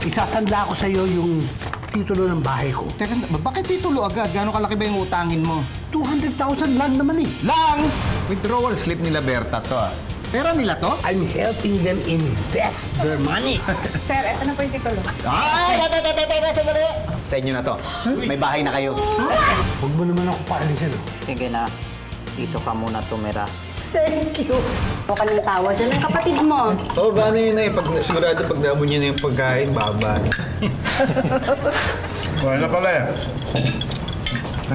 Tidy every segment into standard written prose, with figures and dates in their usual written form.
isasanla ko sa'yo yung titulo ng bahay ko. Teka, bakit titulo agad? Gano'ng kalaki ba yung utangin mo? 200,000 lang naman eh. Lang! Withdrawal slip nila Berta to ah. Pera nila to? I'm helping them invest their money. Sir, eto na po yung titulo. Ay! Sandali! Sa inyo na to. May bahay na kayo. Huwag mo naman ako paalisin. Sige na, dito ka muna tumira. Thank you. Huwag ka ng tawa dyan ng kapatid mo. Oo, ba ano yun eh? Sigurado pag naabot niyo na yung pagkain, baba. Wala pala eh.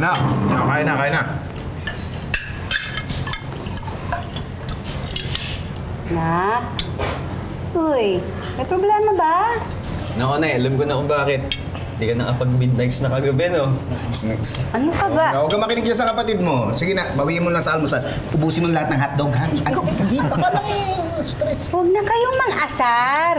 Anak, kain na, kain na. Nak? Uy, may problema ba? Naku na, alam ko na kung bakit. Hindi ka nakapag-midnights na kagabi, no? Ano ka ba? Huwag ka makinig dyan sa kapatid mo. Sige na, bawiin mo lang sa almusal. Ubusin mo lahat ng hotdog, ha? Ay, hindi pa ka lang stress. Huwag na kayong mang-asar.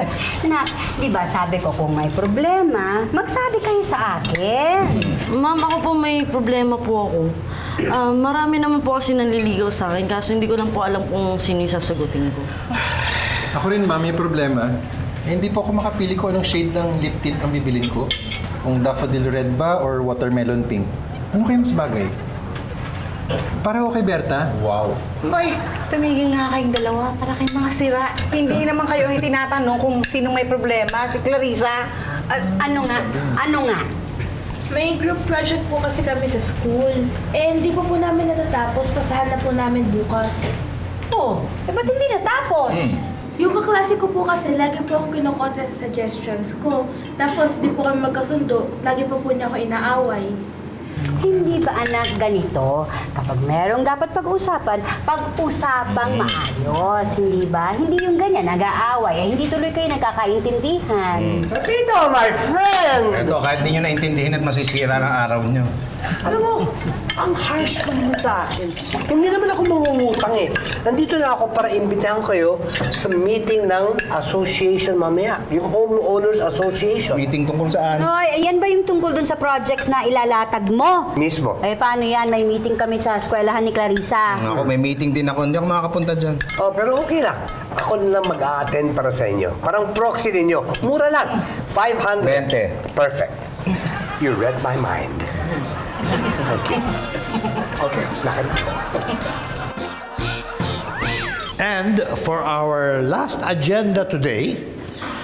Nak, di ba sabi ko kung may problema, magsabi kayo sa akin. Ma'am, ako po may problema po ako. Marami naman po kasi nanliligaw sa akin, kaso hindi ko lang po alam kung sino yung sasagutin ko. Ako rin, ma'am, may problema. Hindi po ako makapili ko anong shade ng lip tint ang bibilin ko. Kung daffodil red ba or watermelon pink. Ano kayo mas bagay? Para kay Berta? Wow. Hoy, tumigil nga kayong dalawa para kayong mga sira. Hindi naman kayo tinatanong kung sinong may problema. Si Clarissa. Ano nga? Ano nga? May group project po kasi kami sa school. Eh, hindi po namin natatapos. Pasahan na po namin bukas. Oh, ba't hindi natapos? Yung kaklase ko po kasi, lagi po ako kinukontra sa suggestions ko. Tapos, di po kami magkasundo. Lagi po niya ako inaaway. Hindi ba anak ganito? Kapag merong dapat pag-usapan, pag-usapang maayos, hindi ba? Hindi yung ganyan, nag-aaway, hindi tuloy kayo nagkakaintindihan. Pepito, my friend! Ito, kahit di nyo naintindihin at masisira ng araw nyo. Alam mo, ang harsh mo naman sa akin. Hindi naman ako mangungutang eh. Nandito na ako para imbitahan kayo sa meeting ng association mamaya. Yung Homeowners Association. Meeting tungkol saan? Ay, yan ba yung tungkol dun sa projects na ilalatag mo? Mismo. Eh, paano yan? May meeting kami sa eskwelahan ni Clarissa. Ako, may meeting din ako. Hindi ako makakapunta dyan. Oh, pero okay lang. Ako na lang mag-a-attend para sa inyo. Parang proxy ninyo. Mura lang. 500. 20. Perfect. You read my mind. Okay. Okay, lakad. And for our last agenda today,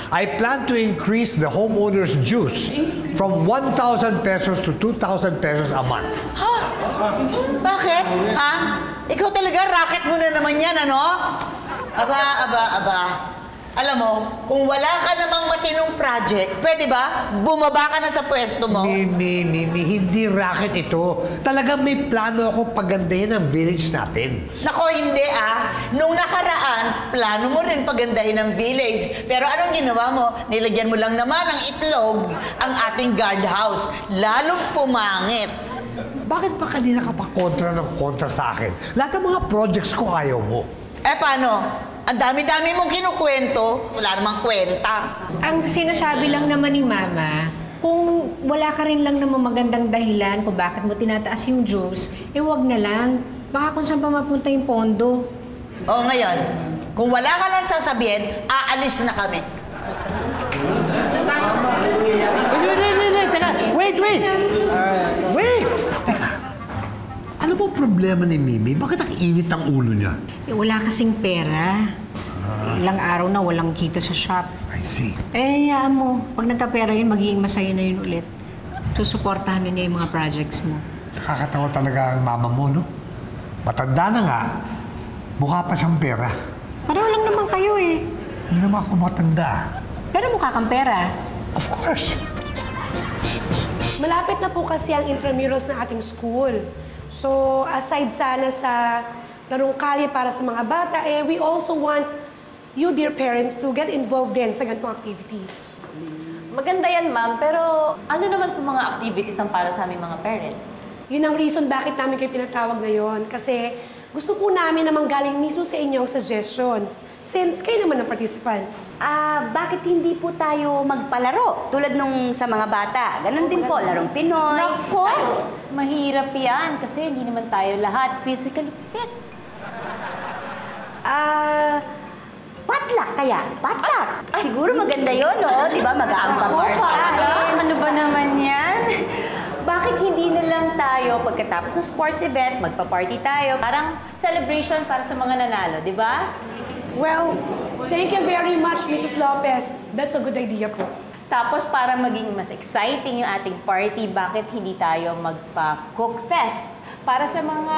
I plan to increase the homeowners' dues from 1,000 pesos to 2,000 pesos a month. Ha? Bakit? Ha? Ikaw talaga, racket mo na naman yan, ano? Aba. Alam mo, kung wala ka namang matinong project, pwede ba? Bumaba ka na sa pwesto mo? Hindi racket ito. Talagang may plano ako pagandahin ang village natin. Nako, hindi Nung nakaraan, plano mo rin pagandahin ang village. Pero anong ginawa mo? Nilagyan mo lang naman ng itlog ang ating guardhouse. Lalong pumangit. Bakit ba kanina ka pa kontra sa akin? Lahat ng mga projects ko ayaw mo. Eh, paano? Ang dami-dami mong kinukwento, wala namang kwenta. Ang sinasabi lang naman ni Mama, kung wala ka rin lang naman magandang dahilan kung bakit mo tinataas yung juice, eh wag na lang. Baka kung saan pa mapunta yung pondo. O ngayon, kung wala ka lang sasabihin, aalis na kami. Wait! Ano po problema ni Mimi? Bakit ang init ang ulo niya? Eh, wala kasing pera. Ilang araw na walang kita sa shop. I see. Eh, hayaan mo. Pag nagkapera yun, magiging masaya na yun ulit. Susuportahan na niya yung mga projects mo. Nakakatawa talaga ang mama mo, no? Matanda na nga. Mukha pa siyang pera. Pareho lang naman kayo eh. Hindi naman ako matanda. Pero mukha kang pera. Of course. Malapit na po kasi ang intramurals ng ating school. So, aside sana sa larong kalye para sa mga bata, we also want you, dear parents, to get involved din sa ganitong activities. Maganda yan, ma'am. Pero ano naman po mga activities ang para sa aming mga parents? Yun ang reason bakit namin kayo tinatawag ngayon. Kasi gusto po namin na manggaling mismo sa inyong suggestions. Since kayo naman ang participants. Bakit hindi po tayo magpalaro? Tulad nung sa mga bata. Ganon din po, larong Pinoy. Nako! Mahirap yan kasi hindi naman tayo lahat physically fit. Potluck kaya? Potluck! Siguro maganda yun, no? Di ba? Mag-aambang Mars, kain. ano ba naman yan? Bakit hindi na lang tayo pagkatapos ng sports event, magpa-party tayo? Parang celebration para sa mga nanalo, di ba? Well, thank you very much, Mrs. Lopez. That's a good idea po. Tapos para maging mas exciting yung ating party, bakit hindi tayo magpa-cook fest? Para sa mga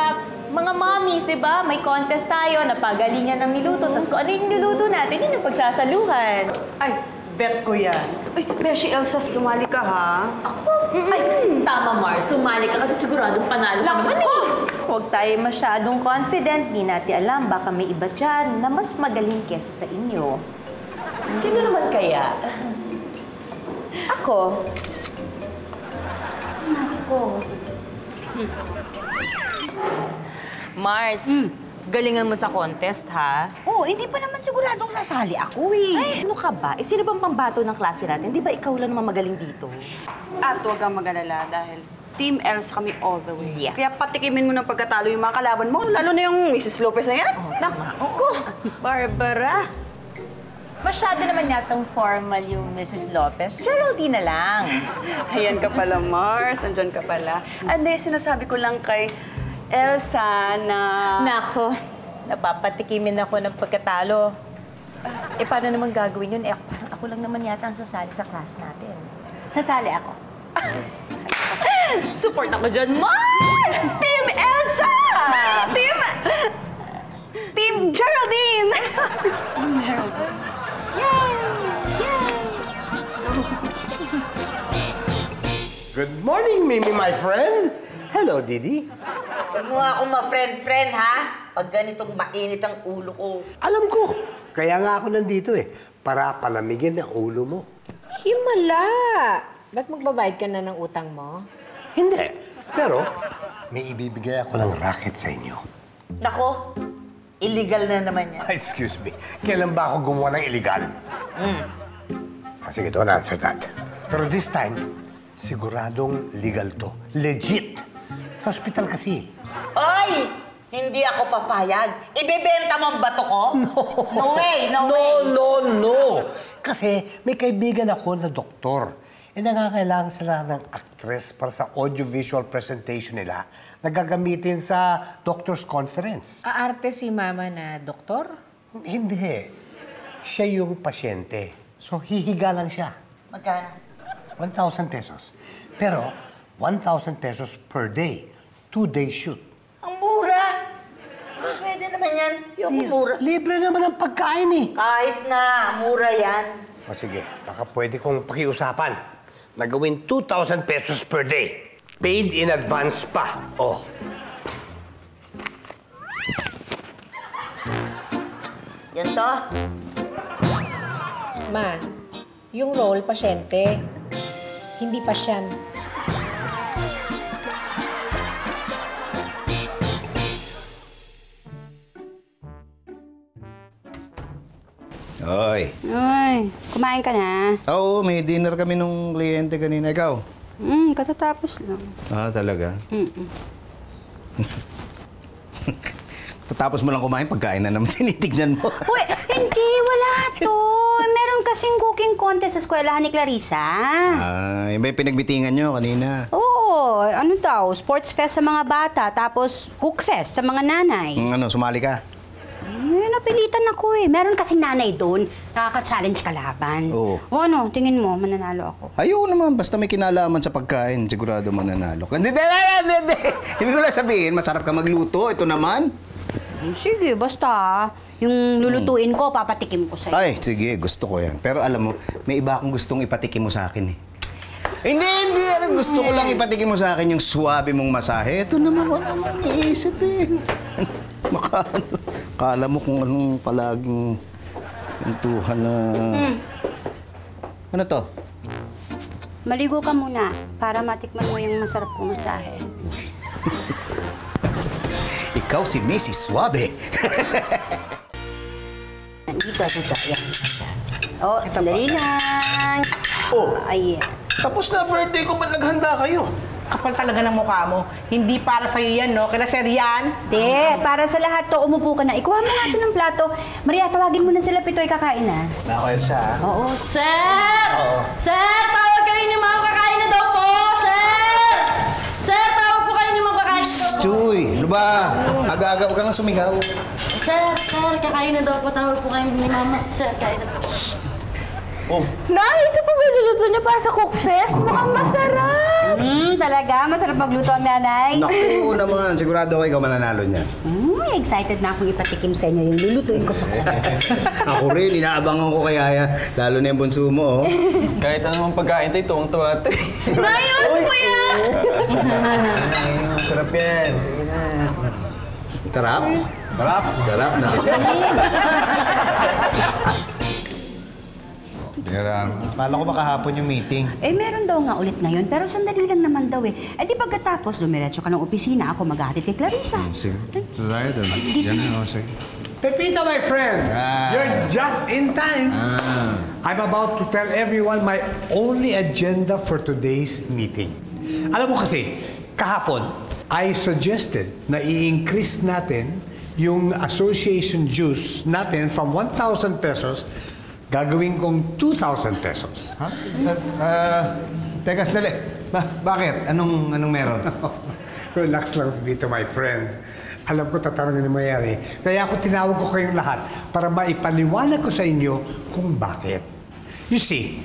mommies, di ba? May contest tayo, napagalingan ng niluto. Tapos kung ano yung niluto natin, yun yung pagsasaluhan. Ay, bet ko yan. Ay, Beshi Elsa, sumali ka ha? Ako? Ay, tama Mars, sumali ka kasi siguradong panalo ka naman eh. Huwag tayo masyadong confident. Di natin alam, baka may iba dyan na mas magaling kesa sa inyo. Sino naman kaya? Ako. Nako. Mars, galingan mo sa contest, ha? Oh, hindi pa naman siguradong sasali ako eh. Ay, ano ka ba? Eh, sino bang pambato ng klase natin? Di ba ikaw lang naman magaling dito? At huwag kang mag-alala dahil Team Elsa kami all the way. Yes. Kaya patikimin mo ng pagkatalo yung mga kalaban mo, lalo na yung Mrs. Lopez na yan. Naku, Barbara. Masyado naman yatang formal yung Mrs. Lopez. Geraldine na lang. Ayan ka pala, Mars. Andyan ka pala. Hindi, sinasabi ko lang kay Elsa na... Nako, napapatikimin ako ng pagkatalo. Eh, paano naman gagawin yun? Eh, ako lang naman yata ang sasali sa class natin. Sasali ako. Support ako dyan, Mars! Team Elsa! Team Geraldine! Team Geraldine. Yay! Yay! Good morning, Mimi, my friend. Hello, Didi. Huwag mo nga akong ma-friend-friend, ha? Pag ganitong mainit ang ulo ko. Alam ko. Kaya nga ako nandito eh. Para palamigin ang ulo mo. Himala! Ba't magbabayad ka na ng utang mo? Hindi. Pero, may ibibigay ako ng racket sa inyo. Nako, illegal na naman yan. Excuse me. Kailan ba ako gumawa ng illegal? Sige, don't answer that. Pero this time, siguradong legal to. Legit. Sa ospital kasi. Oy! Hindi ako papayag. Ibebenta mo ang bato ko? No way, no way. No. Kasi may kaibigan ako na doktor. Nangangailangan sila ng actress para sa audiovisual presentation nila na gagamitin sa doctor's conference. Aarte si mama na doktor? Hindi. Siya yung pasyente. So, hihiga lang siya. Magkano? 1,000 pesos. Pero, 1,000 pesos per day. 2-day shoot. Ang mura. Pwede naman yan. Yung mura. Libre naman ang pagkain eh. Kahit na, mura yan. O sige, baka pwede kong pakiusapan. Nagawin 2,000 pesos per day. Paid in advance pa. Oh. Yan to. Ma, yung role, pasyente. Hindi pasyan. Oy. Ay, kumain ka na? Oo, may dinner kami nung kliyente kanina. Ikaw? Katatapos lang. Ah, talaga? Tapos mo lang kumain, pagkain na naman tinitignan mo. Uy, hindi, wala to. Meron kasing cooking contest sa eskwelahan ni Clarissa. Ah, yung ba yung pinagbitingan nyo kanina? Oo, ano daw, sports fest sa mga bata, tapos cook fest sa mga nanay. Ano, sumali ka? Napilitan ako eh. Meron kasing nanay doon, nakaka-challenge kalaban. Oo. O ano, tingin mo, mananalo ako. Ayoko naman, basta may kinalaman sa pagkain, sigurado mananalo ka. Hindi. Ibig ko lang sabihin, masarap ka magluto. Ito naman. Sige, basta yung lulutuin ko, papatikim ko sa'yo. Ay, sige, gusto ko yan. Pero alam mo, may iba akong gustong ipatikim mo sa akin eh. Hindi. Gusto ko lang ipatikim mo sa akin yung swabe mong masahe. Ito naman, wala nang iisip eh. Kala mo kung anong palaging pintuhan na... Ano to? Maligo ka muna para matikman mo yung masarap kong masahe. Ikaw si Mrs. Suabe. Dito. Yan. Oh, sandali lang. Oh, Ayan. tapos na birthday ko, ba't naghanda kayo? kapal talaga ng mukha mo. Hindi para sa'yo yan, no? Kaya sir yan. De, para sa lahat to, umupo ka na. Ikuha mo nga ito ng plato. Maria, tawagin mo na sila, Pitoy, kakain na. Ako Elsa. Oo. Sir! Sir, tawag kayo ni Ma'am, kakain na daw po! Sir! Sir, tawag po kayo ni Ma'am, kakain na daw po! Chuy, ano ba? Aga-aga, huwag ka nga sumigaw. Sir, kakain na daw po. Tawag po kayo ni Mama. Sir, kain na po. Nay, ito po ba luluto niya para sa Cook Fest? Mukhang masarap! Talaga? Masarap magluto ang nanay? Naku naman, sigurado ako ikaw mananalo niyan. Excited na akong ipatikim sa inyo yung lulutuin ko sa Cook. Ako rin, inaabangan ko kaya yan. Lalo na yung bunso mo, oh. Kahit anong pagkain tayo, tuwang-tuwa ito. Nay, gusto ko yan! Masarap yan. Sige na. Sarap? Sarap? Sarap na. Akala ko makahapon yung meeting. Meron daw nga ulit ngayon, pero sandali lang naman daw eh. Di pagkatapos, dumiretso ka ng opisina, ako maghahatid kay Clarissa. Sige. Tayo doon. Yan na, sige. Pepito, my friend, you're just in time. I'm about to tell everyone my only agenda for today's meeting. Alam mo kasi, kahapon, I suggested na i-increase natin yung association dues natin from 1,000 pesos, gagawin kong 2,000 pesos. Ha? Teka, sandali. Bakit? Anong meron? Relax lang dito, my friend. Alam ko tatanungin mo yan eh. Kaya ako tinawag ko kayong lahat para maipaliwanag ko sa inyo kung bakit. You see,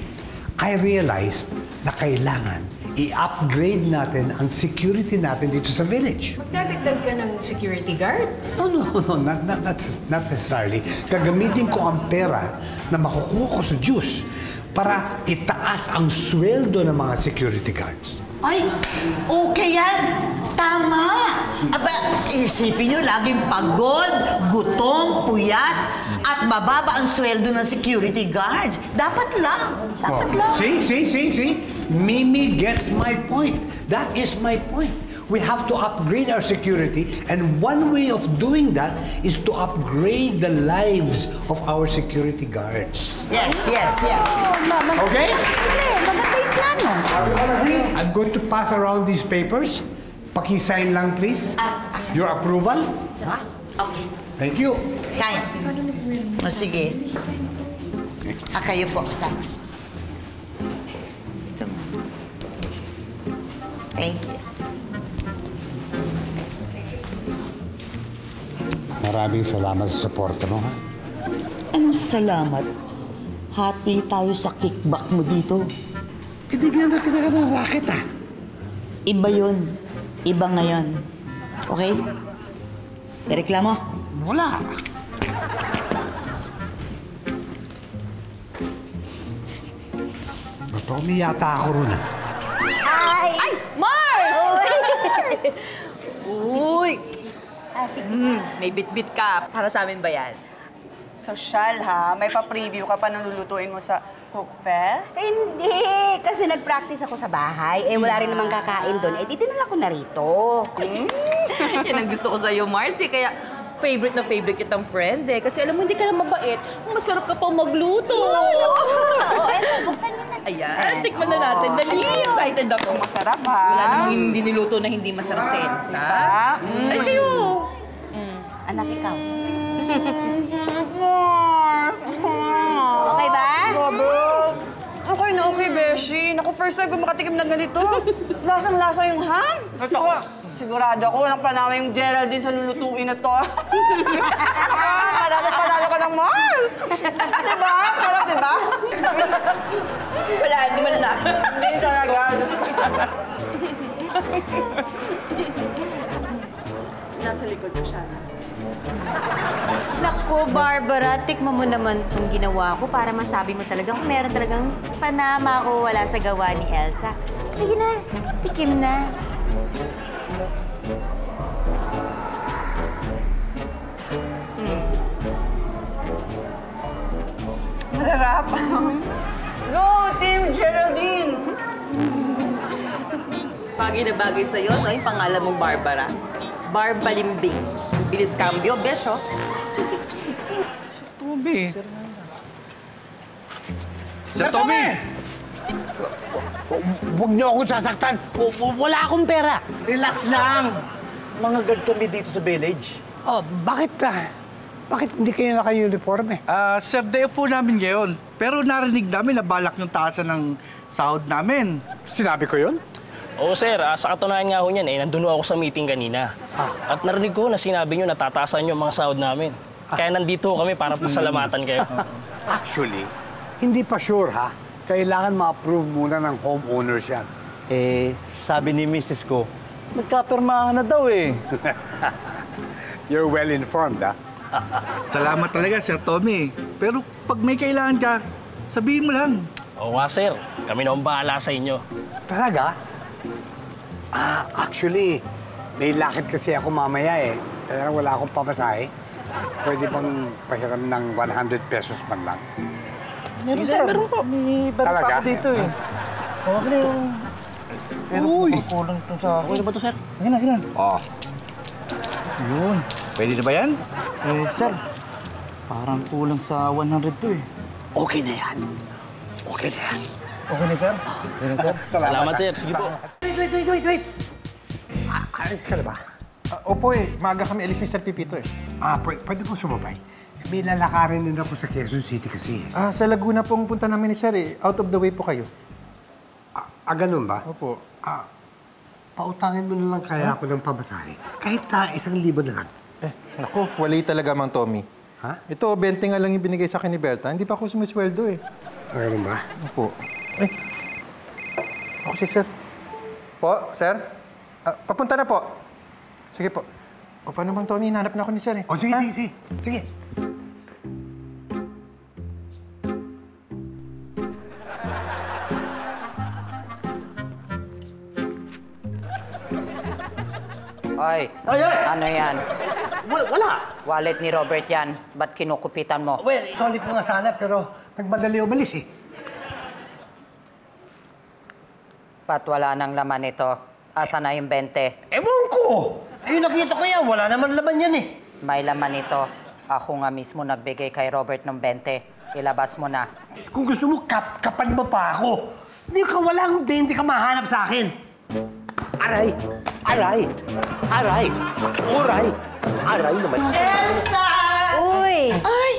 I realized na kailangan i-upgrade natin ang security natin dito sa village. Magdadagdag ka ng security guards? No, not necessarily. Gagamitin ko ang pera na makukuha ko sa juice para itaas ang sweldo ng mga security guards. Ay, okay yan. Tama. Aba, isipin nyo, laging pagod, gutom, puyat, at mababa ang sweldo ng security guards. Dapat lang. Dapat lang. See? Mimi gets my point. That is my point. We have to upgrade our security, and one way of doing that is to upgrade the lives of our security guards. Yes. Okay? Maganda yung plano. Are you all agreed? I'm going to pass around these papers. Paki-sign lang, please. Your approval? Okay. Thank you. Sign. O sige. Kayo po, sign. Ito mo. Thank you. Maraming salamat sa suporta mo, ha? Anong salamat? Hati tayo sa kickback mo dito. Itignan na kita ka ng racket, ha? Iba yun. Iba ngayon. Okay? Reklamo? Wala. Natomi yata ako ron, ha? Ay! Mars! Uy! May bit-bit ka. Para sa amin ba yan? Social, ha? May pa-preview ka pa ng lulutuin mo sa Cook Fest? Hindi! Kasi nag-practice ako sa bahay. Wala rin namang kakain doon. Di dinala ko na rito. Yan ang gusto ko sa'yo, Marcy. Kaya favorite na favorite kitang friend, eh. Kasi alam mo, hindi ka lang mabait. Masarap ka pang magluto. Eto, buksan niyo na. Ayan, tikman na natin. Dali, excited ako. Masarap, ha? Wala namang hindi niluto na hindi masarap si Elsa. Ay, kayo! Anak, ikaw. Okay ba? Okay na okay, Beshi. Naku, first time ko makatikim ng ganito. Lasang-lasa yung ham. Sigurado ako, walang panama yung Geraldine sa lulutuin na to. Panalo ka ng Mars! Diba? Parang, diba? Wala, hindi mo na. Hindi talaga. Nasa likod ko siya. Naku, Barbara, tikman mo naman itong ginawa ko para masabi mo talaga kung meron talagang panama o wala sa gawa ni Elsa. Sige na, tikim na. Masarap. Go, Team Geraldine! Bagay na bagay sa'yo, no? Yung pangalan mong Barbara. Barbalimbing. Bilis cambio, beso. Tommy! Sir Tommy! Huwag niyo akong sasaktan. Wala akong pera. Relax lang. Mga guard kami dito sa village. Oh, bakit hindi kayo naka-uniforme? Sir, day off po namin ngayon. Pero narinig namin na balak yung taasan ng sahod namin. Sinabi ko yun? Oo, sir. Sa katunayan nga ho niyan, nandun ako sa meeting kanina. At narinig ko na sinabi nyo na tataasan yung mga sahod namin. Kaya nandito kami para pasalamatan kayo. Actually, hindi pa sure ha. Kailangan ma-approve muna ng homeowners yan. Sabi ni Mrs. ko, nagkapirmahan na daw eh. You're well informed, ha? Salamat talaga, Sir Tommy. Pero pag may kailangan ka, sabihin mo lang. Oo nga, sir. Kami na ang bahala sa inyo. Talaga? Actually, may lakad kasi ako mamaya eh. Kaya wala akong pamasahe. Pwede bang pahiram ng 100 pesos man lang? Sige, sir. Meron po. May bata pa ako dito eh. Okay na yung... Pero kulang ito sa... Okay na ba ito, sir? Ganyan. Oh. Yun. Pwede na ba yan? Sir. Parang kulang sa 100 to eh. Okay na yan. Okay na yan. Okay na, sir? Okay na, sir? Salamat, sir. Sige po. Wait. Alis ka na ba? Opo eh. Maaga kami alis ni Sir Pipito eh. Pwede po sumabay. May lalakarin din ako sa Quezon City kasi. Sa Laguna pong punta namin ni Sir eh. Out of the way po kayo. Ganun ba? Opo. Pautangin mo na lang kaya ako ng pamasahe. Kahit 1,000 na lang. Naku, wali talaga, Mang Tommy. Ha? Ito, 20 nga lang yung binigay sa akin ni Berta. Hindi pa ako sumisweldo eh. Ganun ba? Opo. Ako si Sir. Po, Sir? Papunta na po. Sige po. O, paano, Mang Tommy? Hinanap na ako ni Sir eh. O, sige. Sige. Ay, ano yan? Wala. Wallet ni Robert yan. Ba't kinukupitan mo? Well, solid ko nga sana, pero nagmadali umalis eh. Ba't wala nang laman ito? Asa na yung 20? Ewan ko! Ayun, nakita ko yan. Wala naman laman yan eh. May laman ito. Ako nga mismo nagbigay kay Robert ng 20. Ilabas mo na. Kung gusto mo, kapan mo pa ako. Hindi ka walang 20 ka mahanap sa akin. Aray naman. Elsa! Uy! Ay!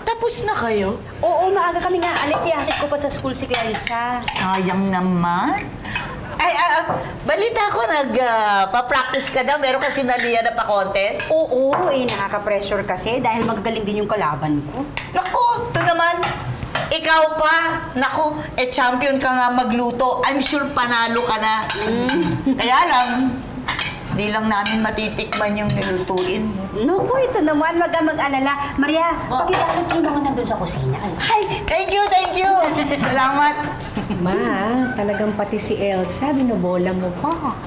Tapos na kayo? Oo, maaga kami nga alis. Ihatid ko pa sa school si Clarissa. Sayang naman. Ay, balita ko pa-practice ka daw. Meron kasi naliya na pa-contest. Oo, nakaka-pressure kasi dahil magagaling din yung kalaban ko. Naku, ito naman. Ikaw pa. Naku, champion ka nga magluto. I'm sure panalo ka na. Kaya lang, di lang namin matitikman yung nilutuin. Naku, ito naman. Wag kang mag-alala. Maria, pagkitalit yung mga nandun sa kusina. Ay, thank you. Salamat. Ma, talagang pati si Elsa, binobola mo pa.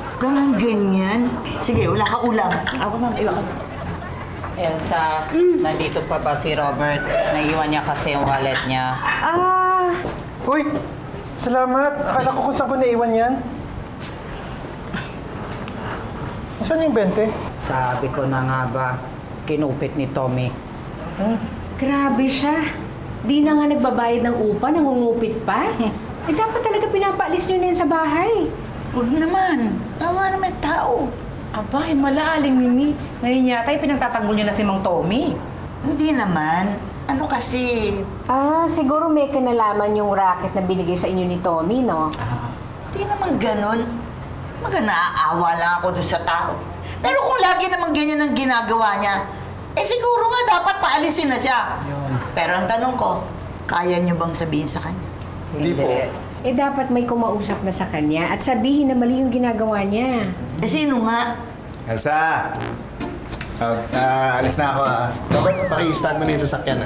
Ganyan. Sige, wala ka ulam. Ako na, iwan ka. Elsa, nandito pa ba si Robert? Naiwan niya kasi yung wallet niya. Uy! Salamat! Akala ko kung saan ko naiwan yan. Saan yung 20? Sabi ko na nga ba, kinupit ni Tommy. Grabe siya. Di na nga nagbabayad ng upa, nangungupit pa. Dapat talaga pinapaalis nyo na yan sa bahay. Huwag naman. Awa naman tao. Aba, malalim, Mimi. Ngayon yata pinagtatanggol niyo na si Mang Tommy. Hindi naman. Ano kasi? Siguro may kinalaman yung racket na binigay sa inyo ni Tommy, no? Hindi naman ganun. Naaawa lang ako dun sa tao. Pero kung lagi naman ganyan ang ginagawa niya, siguro nga dapat paalisin na siya. Pero ang tanong ko, kaya niyo bang sabihin sa kanya? Hindi po. Dapat may kumausap na sa kanya at sabihin na mali yung ginagawa niya. Sino nga? Elsa! Alis na ako Robert, paki-stand mo na yung sasakyan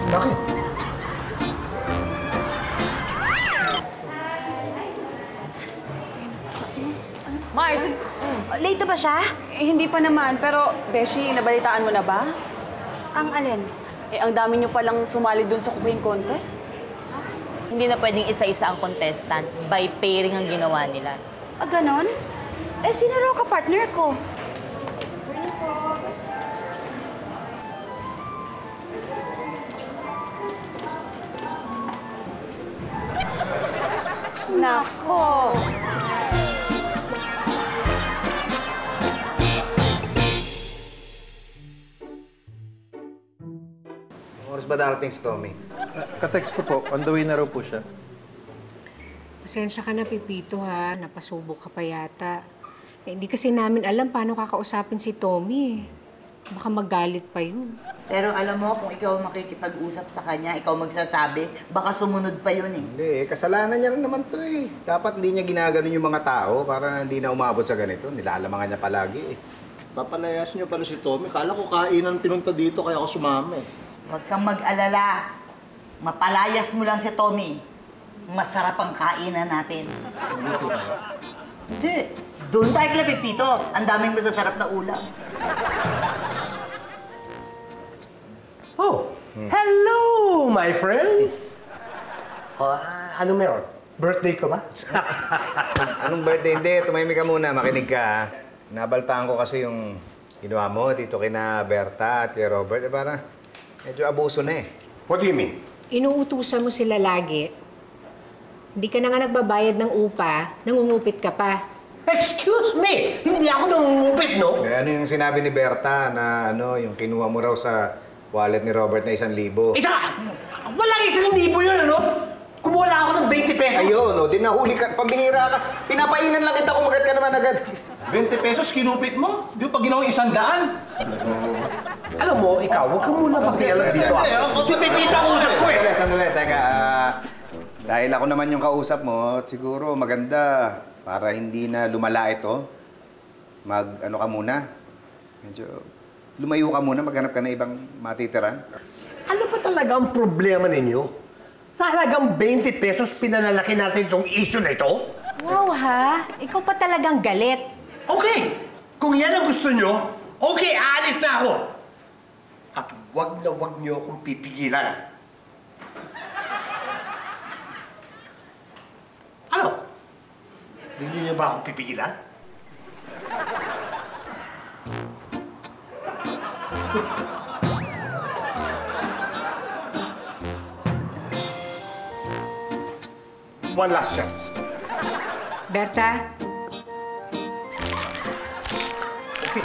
Bakit? Mars! Late na ba siya? Hindi pa naman, pero Beshi, nabalitaan mo na ba? Ang alin? Ang dami niyo palang sumali dun sa cooking contest. Hindi na pwedeng isa-isa ang contestant. By pairing ang ginawa nila. Ganon? Sino raw ka-partner ko? Nako! Oras ba darating si Tommy? Ka-text ko po, on the way na raw po siya. Pasensya ka na, Pipito, ha? Napasubok ka pa yata. Hindi kasi namin alam paano kakausapin si Tommy. Baka magalit pa yun. Pero alam mo, kung ikaw makikipag-usap sa kanya, ikaw magsasabi, baka sumunod pa yun eh. Hindi, kasalanan niya rin naman to eh. Dapat hindi niya ginaganon yung mga tao para hindi na umabot sa ganito. Nilalamangan niya palagi eh. Papalayas niyo pala si Tommy. Kala ko kainan pinunta dito kaya ako sumama eh. Huwag kang mag-alala. Mapalayas mo lang si Tommy. Masarap ang kainan natin. Dito kayo? Hindi. Doon tayo kila Pipito. Ang daming masasarap na ulam. Oh, hello, my friends! Oh, ano meron? Birthday ko ba? Anong birthday? Hindi, tumahimik ka muna, makinig ka ha. Nabaltaan ko kasi yung ginawa mo dito kina Berta at kay Robert. Eh parang medyo abuso na eh. What do you mean? Inuutusan mo sila lagi. Hindi ka na nga nagbabayad ng upa, nangungupit ka pa. Excuse me! Hindi ako nangungupit, no? Eh, ano yung sinabi ni Berta na ano, yung kinuha mo raw sa wallet ni Robert na 1,000? Walang 1,000 yun, ano? Kumuha lang ako ng 20 pesos. Ayun, no? Di nahuli ka, pambihira ka. Pinapainan lang kita, kumagat ka naman agad. 20 pesos kinupit mo? Di ba ginawang 100? Alam mo, ikaw, huwag ka muna pakialam dito. Si Pipita unas ko eh. Sandali, teka. Dahil ako naman yung kausap mo, siguro maganda para hindi na lumala ito. Ano ka muna? Medyo lumayo ka muna, maghanap ka na ibang matitiran. Ano ba talaga ang problema ninyo? Sa halagang 20 pesos, pinalalaki natin itong issue na ito? Wow, ha? Ikaw pa talagang galit. Okay! Kung yan ang gusto nyo, okay, aalis na ako! At wag na wag nyo akong pipigilan. Ano? Hindi nyo ba akong pipigilan? One last chance. Berta? Okay.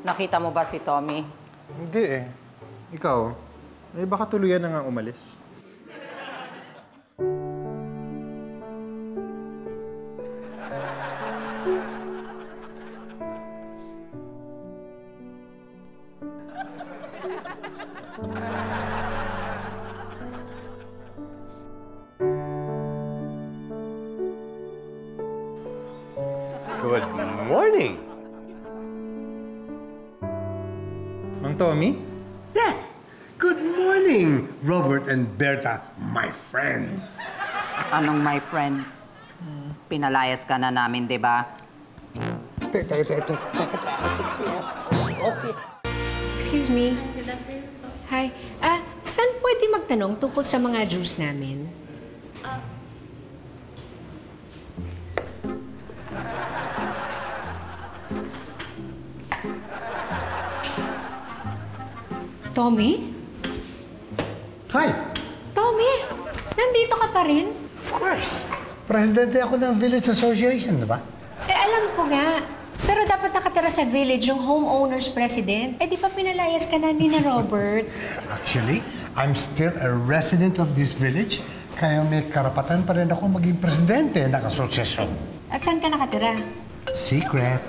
Nakita mo ba si Tommy? Hindi eh. Ikaw, eh baka tuluyan na nga umalis. Good morning. Mang Tommy? Yes. Good morning, Robert and Berta, my friends. Anong my friend? Pinalayas ka na namin, di ba? Okay. Excuse me. Hi. Saan pwede magtanong tungkol sa mga juice namin? Tommy? Hi. Tommy? Nandito ka pa rin? Of course. Presidente ako ng Village Association, di ba? Alam ko nga. Pero dapat nakatira sa village yung homeowners president. Di pa pinalayas ka na ni Robert? Actually, I'm still a resident of this village. Kaya may karapatan pa rin ako maging presidente ng asosasyon. At saan ka nakatira? Secret.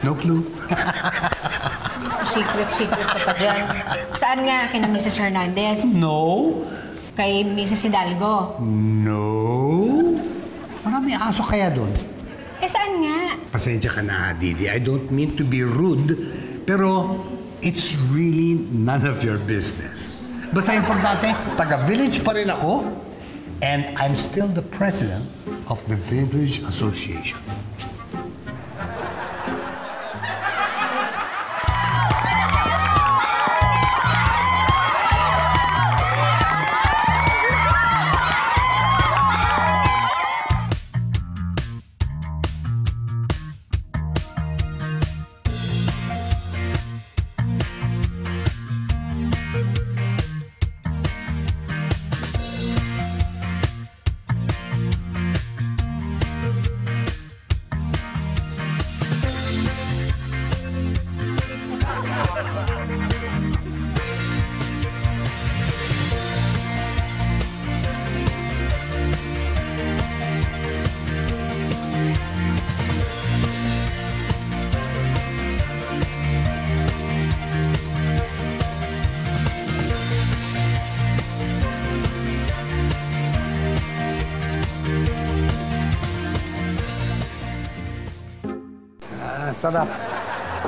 No clue. Secret ka pa dyan. Saan nga? Kay Mrs. Hernandez? No. Kay Mrs. Hidalgo? No. Marami aso kaya doon. Saan nga? Pasensya ka na, Didi. I don't mean to be rude, pero it's really none of your business. Basta importante, taga-village pa rin ako, and I'm still the president of the Village Association. Sarap.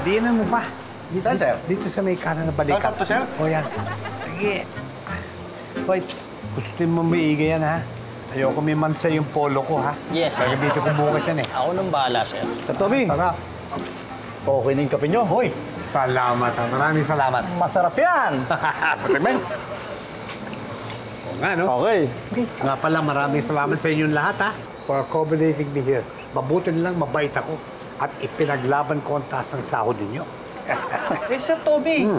Diinan mo pa. Saan, sir? Dito sa may kanan na balikat. Ito, sir? O yan. Sige. Hoy, psst. Gusto mo maigay yan, ha? Ayoko may mansa yung polo ko, ha? Yes, sir. Dito ko bukas yan, eh. Ako nang bahala, sir. Sir Tommy, Sarap. okay na yung kape nyo. Hoy, salamat, ha? Maraming salamat. Masarap yan. Patigman. Oo nga, no? Okay. Nga pala, maraming salamat sa inyong lahat, ha? For accommodating me here. Mabuti nilang mabait ako at ipinaglaban ko ang taas ng sahod ninyo. Sir Tommy,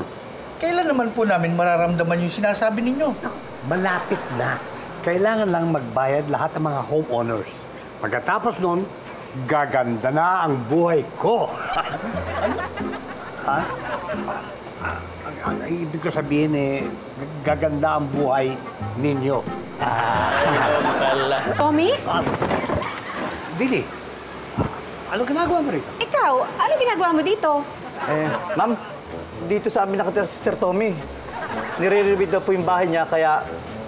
kailan naman po namin mararamdaman yung sinasabi ninyo? Malapit na. Kailangan lang magbayad lahat ng mga homeowners. Pagkatapos nun, gaganda na ang buhay ko. Ha? Ang ibig ko sabihin gaganda ang buhay ninyo. Tommy? Dili, ano ginagawa mo rito? Ikaw, ano ginagawa mo dito? Ma'am, dito sa amin nakatira si Sir Tommy. Nire-renovate daw po yung bahay niya, kaya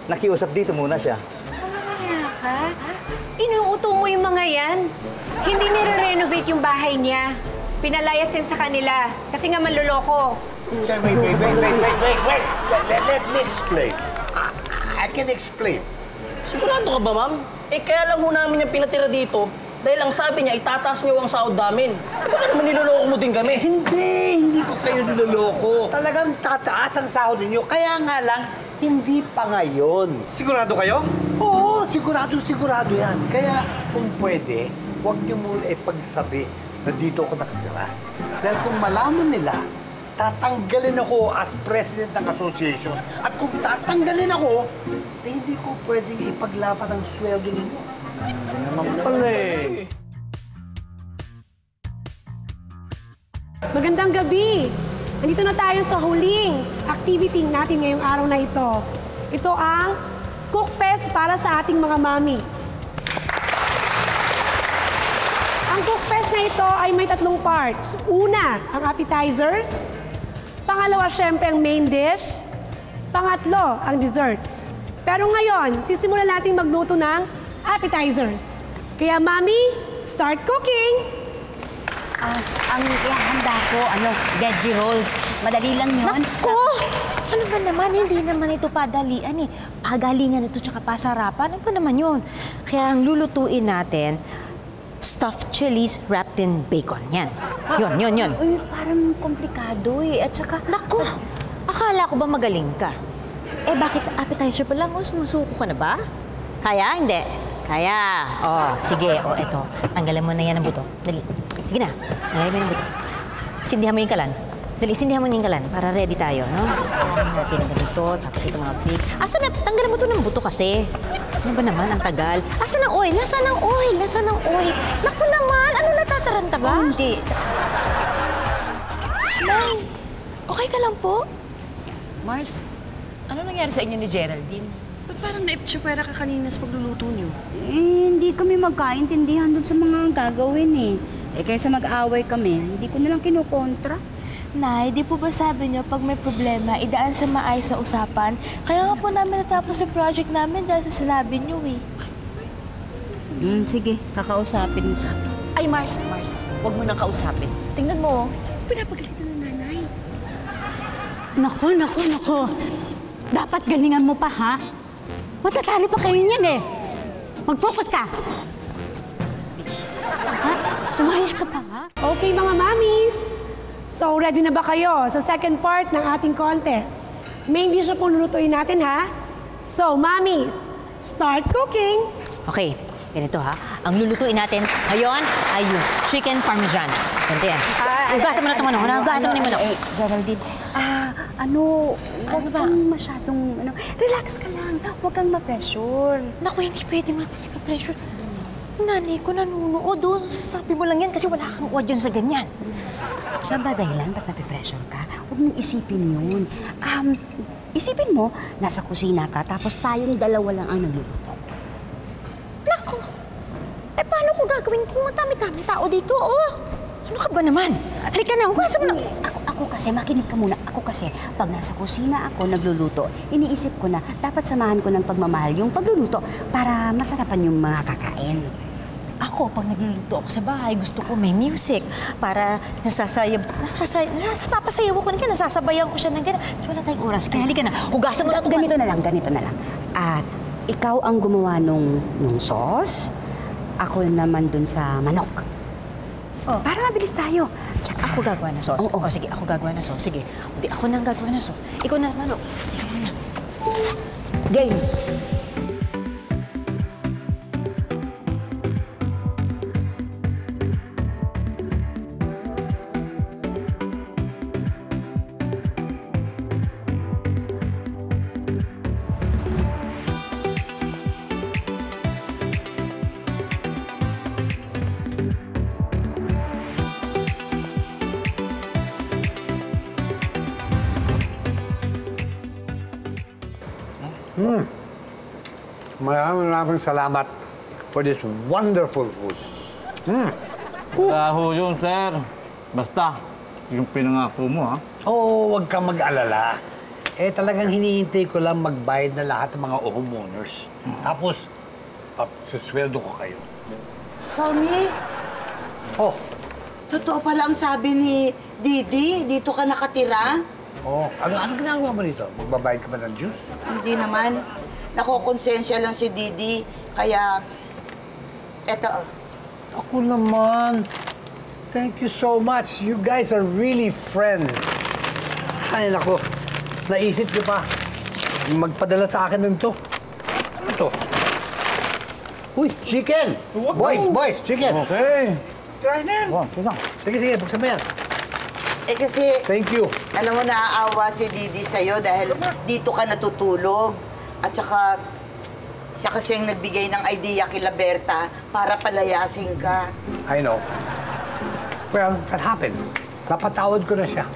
nakiusap dito muna siya. Kaya ka? Inuuto mo yung mga yan. Hindi nire-renovate yung bahay niya. Pinalayas yan sa kanila. Kasi nga manloloko. Wait. Let me explain. I can explain. Sigurado ka ba, ma'am? Kaya lang ho namin yung pinatira dito dahil ang sabi niya, itataas niyo ang sahod namin. Bakit naman niloloko mo din kami? Hindi ko kayo niloloko. Talagang tataas ang sahod ninyo. Kaya nga lang, hindi pa ngayon. Sigurado kayo? Oo, sigurado yan. Kaya kung pwede, huwag niyo muna ipagsabi na dito ako nakatira. Dahil kung malaman nila, tatanggalin ako as president ng association. At kung tatanggalin ako, hindi ko pwedeng ipaglaban ang sweldo ninyo. Magandang gabi! Nandito na tayo sa huling activity natin ngayong araw na ito. Ito ang Cook Fest para sa ating mga mommies. Ang Cook Fest na ito ay may 3 parts. Una, ang appetizers. Pangalawa, syempre, ang main dish. Pangatlo, ang desserts. Pero ngayon, sisimulan natin magluto ng appetizers. Kaya, Mami, start cooking! Ang ihahanda ko, veggie rolls. Madali lang yun. Naku! Ano ba naman? Hindi naman ito padalian eh. Pagalingan ito tsaka pasarapan. Ano ba naman yun? Kaya ang lulutuin natin, stuffed chilies wrapped in bacon. Yan. Yun. Uy, parang komplikado eh. At saka... Naku! Akala ko ba magaling ka? Bakit appetizer pa lang? Sumusuko ka na ba? Kaya? Hindi. Kaya. Sige. Eto. Tanggalan mo na yan ang buto. Dali. Sige na. Tanggalan mo yung buto. Sindihan mo yung kalan. Dali, sindihan mo yung kalan para ready tayo, no? Sindihan natin ang ganito, tapos ito mga pig. Asan na? Tanggalan mo ito ng buto kasi. Ano ba naman? Ang tagal. Asan ang oil? Nasaan ang oil? Naku naman! Ano natataranta ba? Hindi. Nay, okay ka lang po? Mars, ano nangyari sa inyo ni Geraldine? Ba't parang naiptsupera ka kanina sa pagluluto niyo? Hindi kami magkaintindihan dun sa mga gagawin eh. Kaysa mag-away kami, hindi ko nalang kinukontra. Nay, di po ba sabi niyo pag may problema, idaan sa maayos na usapan? Kaya nga po namin natapos yung project namin dahil sa sinabi niyo eh. Sige, kakausapin. Ay, Mars, huwag mo nang kausapin. Tingnan mo, pinapagalitan ng nanay. Naku. Dapat galingan mo pa, ha? Matatalo pa kayo niyan eh. Mag-focus ka. Ha? Tumayos ka pa, ha? Okay, mga mommies. So, ready na ba kayo sa second part ng ating contest? Main dish na pong lulutuin natin, ha? So, mommies, start cooking. Okay, ganito ha. Ang lulutuin natin ngayon ay yung chicken parmesan. Ganito yan. Hugasan mo na itong manok. Hugasan mo na yung manok. Geraldine, huwag kang masyadong, relax ka lang. Huwag kang ma-pressure. Naku, hindi pwede ma-pressure. Nanay ko nanunood doon. Sabi mo lang yan kasi wala kang audience sa ganyan. Siya ba dahilan ba't nape-pressure ka? Huwag mong isipin yun. Isipin mo, nasa kusina ka, tapos tayong dalawa lang ang nagluluto. Naku! Paano ko gagawin? Madami-dami tao dito, oh! Ano ka ba naman? Halika na, huwasa mo na. Ako kasi, makinig ka muna. Ako kasi, pag nasa kusina ako nagluluto, iniisip ko na dapat samahan ko ng pagmamahal yung pagluluto para masarapan yung mga kakain. Ako ako, pag nagluluto ako sa bahay, gusto ko may music para napapasayaw ko na nasasabayan ko siya ng gano'n. Wala tayong oras, kaya halika na. Hugasan mo na ito. Ganito na lang. At ikaw ang gumawa nung sauce, ako naman dun sa manok. Oh. Para mabilis tayo. Tsaka ako gagawa ng sauce. Oo. Sige, ako gagawa ng sauce. Sige. Hindi, ako nang gagawa ng sauce. Ikaw na manok. Ikaw na. Game. Maraming salamat for this wonderful food. Wala ho yun, sir. Basta, yung pinangako mo, ha? Oo, huwag kang mag-alala. Talagang hinihintay ko lang magbayad na lahat ng mga homeowners. Tapos, susweldo ko kayo. Tommy? Oh. Totoo pala ang sabi ni Didi, dito ka nakatira? Oh, ano ginagawa mo dito? Magbabayad ka ba ng juice? Hindi naman. Nakokonsensya lang si Didi, kaya... Eto. Ako naman. Thank you so much. You guys are really friends. Ay, naku. Naisip niyo pa. Magpadala sa akin ng to. Ano to? Uy, chicken! Boys, chicken! Okay. Try na yan. Sige, buksan mo yan. Kasi... Thank you. Alam mo, naaawa si Didi sa'yo dahil dito ka natutulog. At saka, siya kasi yung nagbigay ng idea kila Berta para palayasin ka. I know. Well, that happens. Napatawad ko na siya.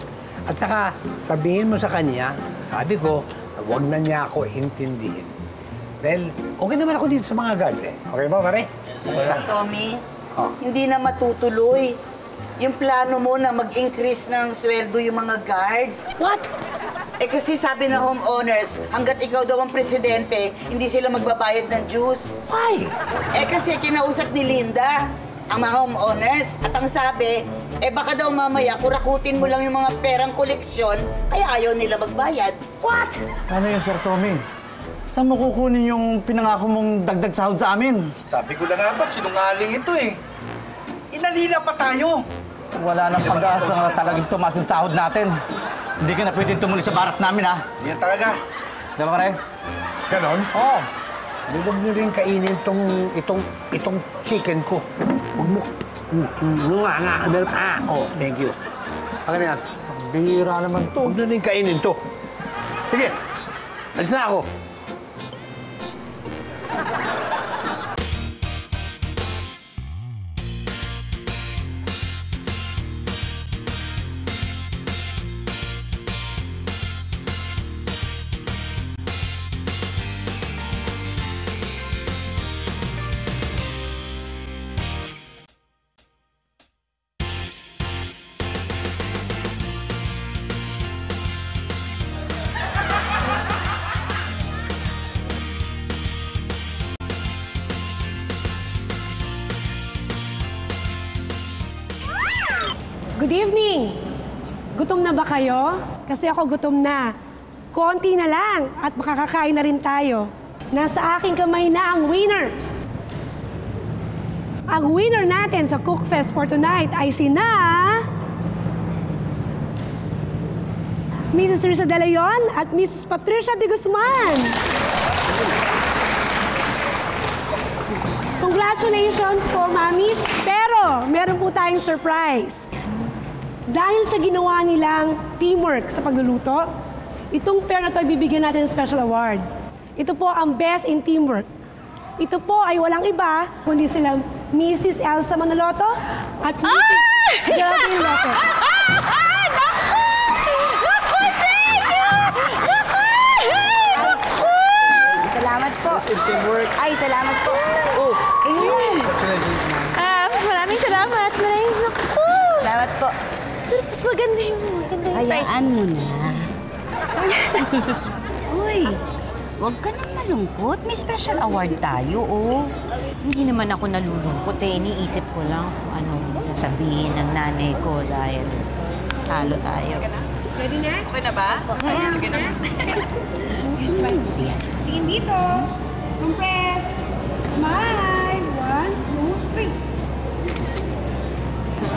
At saka, sabihin mo sa kanya, sabi ko, na huwag na niya ako intindihin. Dahil, okay naman ako dito sa mga guards eh. Okay ba, pare? Tommy, hindi na matutuloy. Yung plano mo na mag-increase ng sweldo yung mga guards. What? Kasi sabi ng homeowners, hanggat ikaw daw ang presidente, hindi sila magbabayad ng dues. Why? Kasi kinausap ni Linda ang mga homeowners. At ang sabi, baka daw mamaya kurakutin mo lang yung mga perang koleksyon, kaya ayaw nila magbayad. What? Ano yun, Sir Tommy? Saan mo kukunin yung pinangako mong dagdag sahod sa amin? Sabi ko na nga ba, sinungaling ito eh. Inalila pa tayo. Wala nang pag-asa na talagang tumaas yung sahod natin. Hindi ka na pwedeng tumuli sa barak namin, ha? Yan talaga. Di ba, pare? Ganon? Oo. Huwag niyo rin kainin itong chicken ko. Huwag mo. Thank you. Alam mo yan, bihira naman to. Huwag niyo rin kainin to. Sige, alis na ako. Good evening! Gutom na ba kayo? Kasi ako gutom na. Konti na lang at makakakain na rin tayo. Nasa aking kamay na ang winners. Ang winner natin sa Cook Fest for tonight ay sina... Mrs. Risa De Leon at Mrs. Patricia De Guzman. Congratulations po, mamis. Pero, meron po tayong surprise. Dahil sa ginawa nilang teamwork sa pagluluto, itong pair na to bibigyan natin ng special award. Ito po ang Best in Teamwork. Ito po ay walang iba, kundi sila Mrs. Elsa Manaloto at Mrs. Geraldine Lopez. Salamat po. Best in Teamwork. Ay, salamat po. Oh, ayun. Congratulations, ma'am. Maraming salamat. Naku! Salamat po. Pero mas maganda yung prize. Hayaan mo na. Uy, huwag ka nang malungkot? May special award tayo, oh. Hindi naman ako nalulungkot eh. Iniisip ko lang kung anong sasabihin ng nanay ko dahil talo tayo. Ready na? Okay na ba? Sige na. Smile. Tingin dito. Compress. Smile. 1, 2,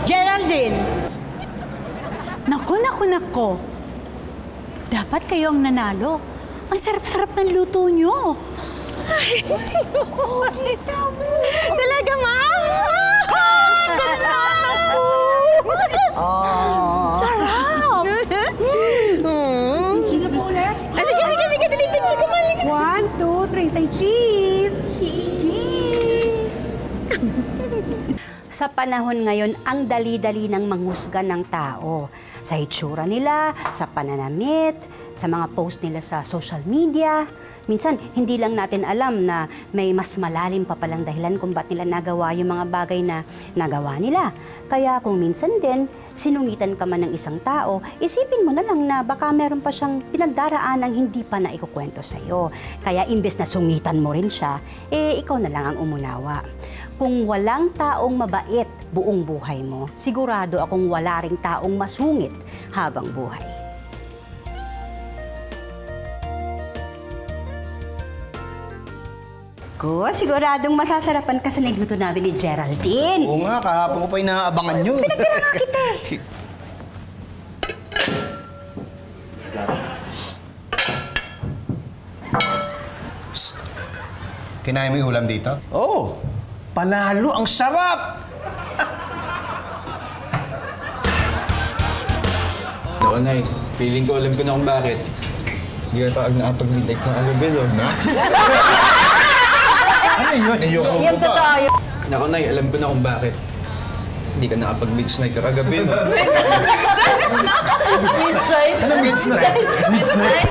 3. Geraldine! Naku. Dapat kayo ang nanalo. Ang sarap-sarap ng luto nyo. Ay, talaga, Ma? Sarap! Sige po ulit. Sige. Dali, picture ko mali. 1, 2, 3. Say cheese. Sa panahon ngayon, ang dali-dali ng manghusga ng tao. Sa itsura nila, sa pananamit, sa mga post nila sa social media. Minsan, hindi lang natin alam na may mas malalim pa palang dahilan kung ba't nila nagawa yung mga bagay na nagawa nila. Kaya kung minsan din, sinungitan ka man ng isang tao, isipin mo na lang na baka meron pa siyang pinagdaraan ng hindi pa na ikukwento sa'yo. Kaya imbes na sungitan mo rin siya, ikaw na lang ang umunawa. Kung walang taong mabait buong buhay mo, sigurado akong wala ring taong masungit habang buhay. Siguradong masasarapan ka sa nagluto namin ni Geraldine. Oo nga, kahapon ko pa inaabangan nyo. Pinagtira nga kita eh. Psst! Kinain mo yung ulam dito? Oo. Panalo, ang sarap! Oo, Nay. Feeling ko alam ko na kung bakit. Hindi ka nakapag-meet sa kagabi, no? Ano yun? Ayoko mo pa. Naku, Nay, alam ko na kung bakit. Hindi ka nakapag-midnight ka kagabi, no? Midnight? Ano midnight? Midnight?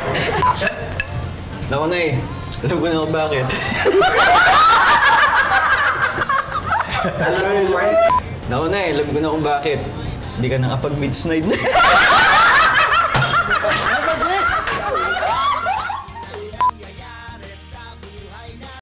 Naku, Nay, alam ko na kung bakit. Naku, Nay, alam ko na kung bakit. Hindi ka nakapag-midnight.